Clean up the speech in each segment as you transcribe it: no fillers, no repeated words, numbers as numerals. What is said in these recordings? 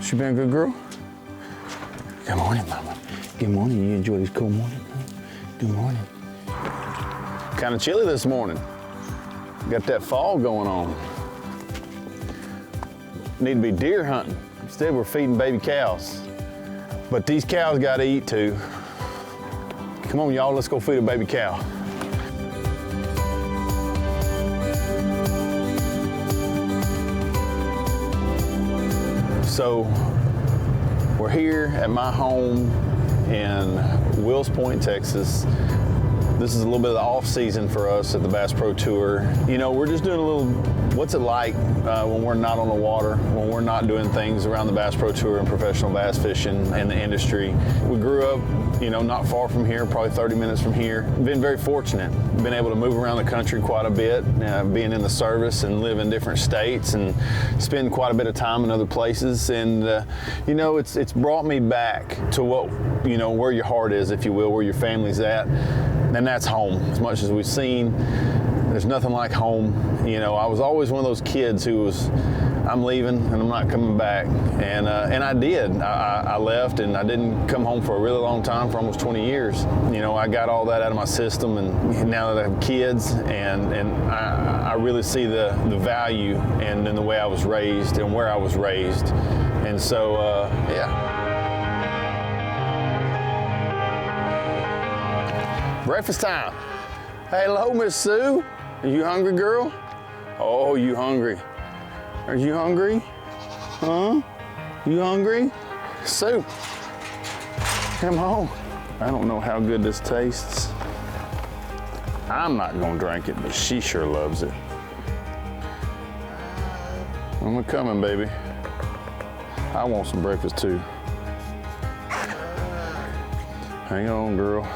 She been a good girl? Good morning, Mama. Good morning. You enjoy this cool morning? Good morning. Kind of chilly this morning. Got that fall going on. Need to be deer hunting. Instead, we're feeding baby cows. But these cows got to eat too. Come on, y'all, let's go feed a baby cow. So, we're here at my home in Wills Point, Texas. This is a little bit of the off season for us at the Bass Pro Tour. You know, we're just doing a little, what's it like when we're not on the water, when we're not doing things around the Bass Pro Tour and professional bass fishing in the industry. We grew up, you know, not far from here, probably 30 minutes from here. Been very fortunate, been able to move around the country quite a bit, being in the service and live in different states and spend quite a bit of time in other places. And, you know, it's brought me back to what, you know, where your heart is, if you will, where your family's at. And that's home. As much as we've seen, there's nothing like home. You know, I was always one of those kids who was, I'm leaving and I'm not coming back. And I did. I left and I didn't come home for a really long time, for almost 20 years. You know, I got all that out of my system, and now that I have kids, and I really see the value and the way I was raised and where I was raised. And so, yeah. Breakfast time. Hey, hello, Miss Sue. Are you hungry, girl? Oh, you hungry? Are you hungry? Huh? You hungry? Sue, come home. I don't know how good this tastes. I'm not gonna drink it, but she sure loves it. I'm coming, baby. I want some breakfast too. Hang on, girl.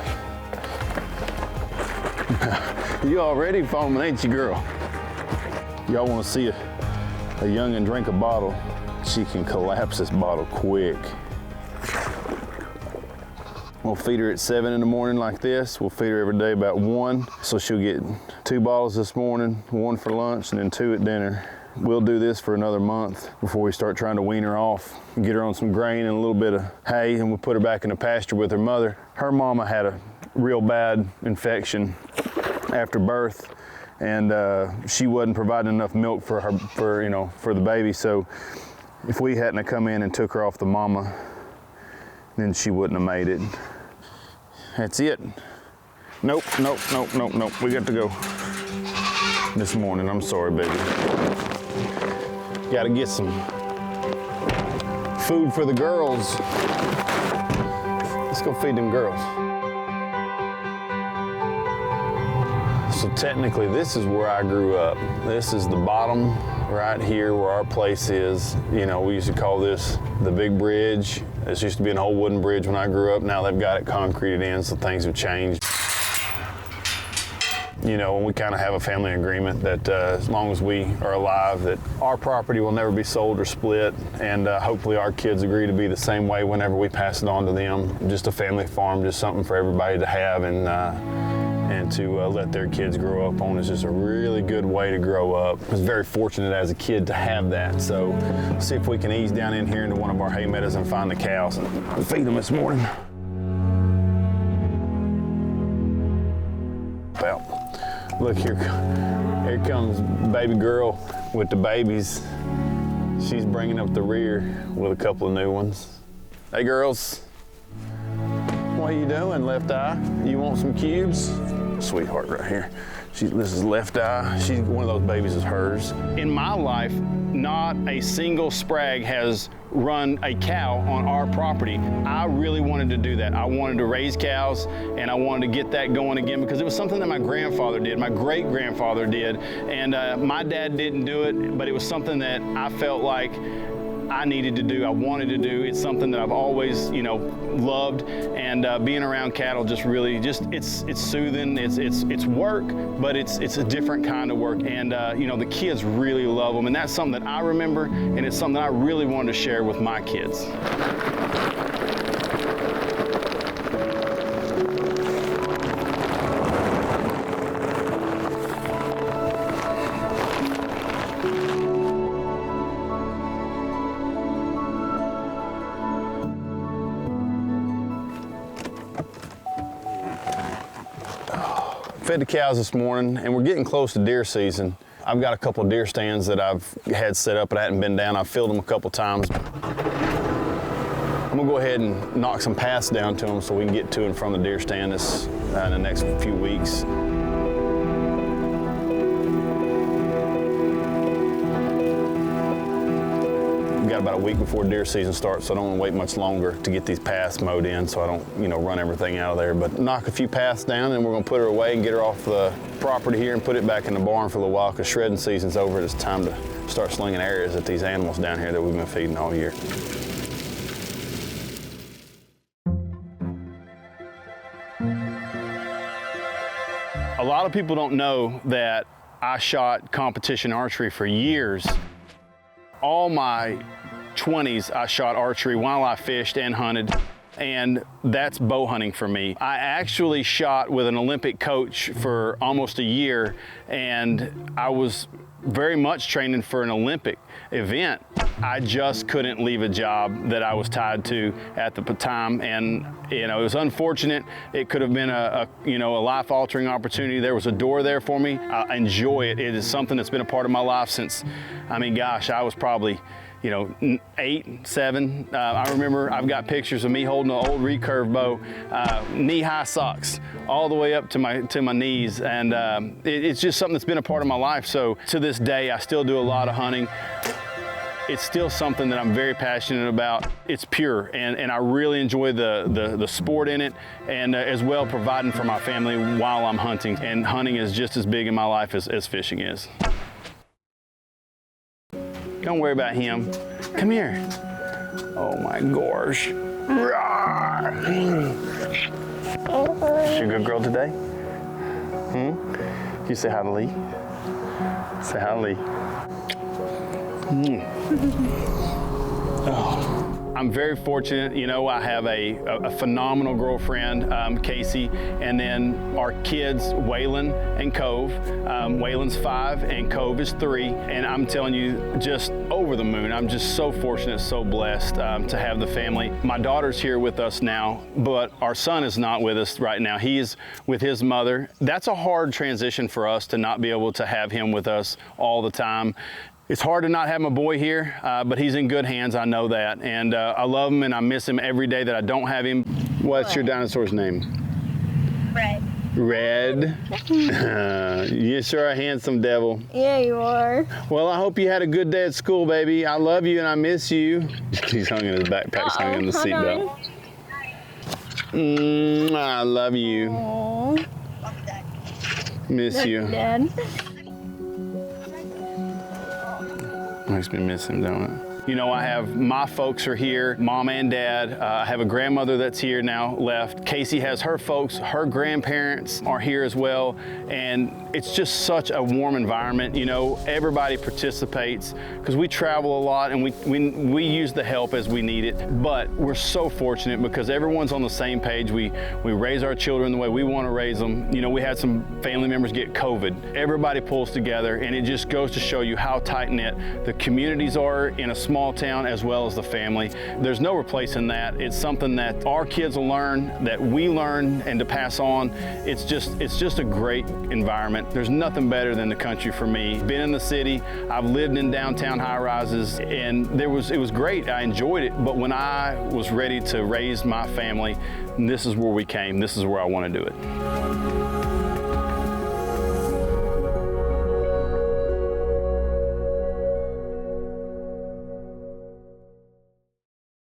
You already foaming, ain't you, girl? Y'all want to see a youngin' drink a bottle? She can collapse this bottle quick. We'll feed her at 7 in the morning like this. We'll feed her every day about 1. So she'll get 2 bottles this morning, 1 for lunch, and then 2 at dinner. We'll do this for another month before we start trying to wean her off, get her on some grain and a little bit of hay, and we'll put her back in the pasture with her mother. Her mama had a real bad infection after birth, and she wasn't providing enough milk for the baby. So if we hadn't have come in and took her off the mama, then she wouldn't have made it. That's it. Nope. We got to go this morning. I'm sorry, baby. Got to get some food for the girls. Let's go feed them girls. So technically, this is where I grew up. This is the bottom right here where our place is. You know, we used to call this the big bridge. This used to be an old wooden bridge when I grew up. Now they've got it concreted in, so things have changed. You know, and we kind of have a family agreement that as long as we are alive, that our property will never be sold or split, and hopefully our kids agree to be the same way whenever we pass it on to them. Just a family farm, just something for everybody to have, and to let their kids grow up on is just a really good way to grow up. I was very fortunate as a kid to have that. So see if we can ease down in here into one of our hay meadows and find the cows and feed them this morning. Well, look here comes baby girl with the babies. She's bringing up the rear with a couple of new ones. Hey girls, what are you doing, Left Eye? You want some cubes? Sweetheart right here. This is Left Eye. She's one of those babies is hers. In my life, not a single Sprague has run a cow on our property. I really wanted to do that. I wanted to raise cows, and I wanted to get that going again because it was something that my grandfather did, my great-grandfather did, and my dad didn't do it, but it was something that I felt like I needed to do, I wanted to do. It's something that I've always, you know, loved, and being around cattle just really, it's soothing. It's work, but it's a different kind of work, and you know, the kids really love them, and that's something that I remember, and it's something that I really wanted to share with my kids. Fed the cows this morning, and we're getting close to deer season. I've got a couple of deer stands that I've had set up, but I hadn't been down. I've filled them a couple times. I'm gonna go ahead and knock some paths down to them so we can get to and from the deer stand in the next few weeks. We've got about a week before deer season starts, so I don't want to wait much longer to get these paths mowed in so I don't, run everything out of there. But knock a few paths down, and we're gonna put her away and get her off the property here and put it back in the barn for a little while, because shredding season's over. It's time to start slinging areas at these animals down here that we've been feeding all year. A lot of people don't know that I shot competition archery for years. All my 20s, I shot archery while I fished and hunted, and that's bow hunting for me. I actually shot with an Olympic coach for almost a year, and I was very much training for an Olympic event. I just couldn't leave a job that I was tied to at the time, and it was unfortunate. It could have been a life-altering opportunity. There was a door there for me. I enjoy it. It is something that's been a part of my life since, I was probably 8, 7. I remember I've got pictures of me holding an old recurve bow, knee-high socks, all the way up to my knees, and it's just something that's been a part of my life. So to this day, I still do a lot of hunting. It's still something that I'm very passionate about. It's pure, and I really enjoy the sport in it, and as well providing for my family while I'm hunting. And hunting is just as big in my life as fishing is. Don't worry about him. Come here. Oh my gosh. You a good girl today? You say hi to Lee? Say hi to Lee. Oh. I'm very fortunate, I have a phenomenal girlfriend, Casey, and then our kids, Waylon and Cove. Waylon's 5 and Cove is 3, and I'm telling you, just over the moon. I'm just so fortunate, so blessed to have the family. My daughter's here with us now, but our son is not with us right now. He is with his mother. That's a hard transition for us to not be able to have him with us all the time. It's hard to not have my boy here, but he's in good hands, I know that. And I love him and I miss him every day that I don't have him. What's your dinosaur's name? Red. Red? You sure are a handsome devil. Yeah, you are. Well, I hope you had a good day at school, baby. I love you and I miss you. He's hung in his backpack, hung in the seatbelt. I love you. Aww. Miss you. Dad. Makes me miss him, don't it? I have my folks are here, mom and dad. I have a grandmother that's here now left. Casey has her folks, her grandparents are here as well. And it's just such a warm environment. Everybody participates because we travel a lot and we use the help as we need it. But we're so fortunate because everyone's on the same page. We raise our children the way we want to raise them. We had some family members get COVID. Everybody pulls together, and it just goes to show you how tight-knit the communities are in a small town as well as the family. There's no replacing that. It's something that our kids will learn, that we learn, and to pass on. It's just a great environment. There's nothing better than the country for me. Been in the city, I've lived in downtown high-rises, and it was great. I enjoyed it, but when I was ready to raise my family, this is where we came. This is where I want to do it.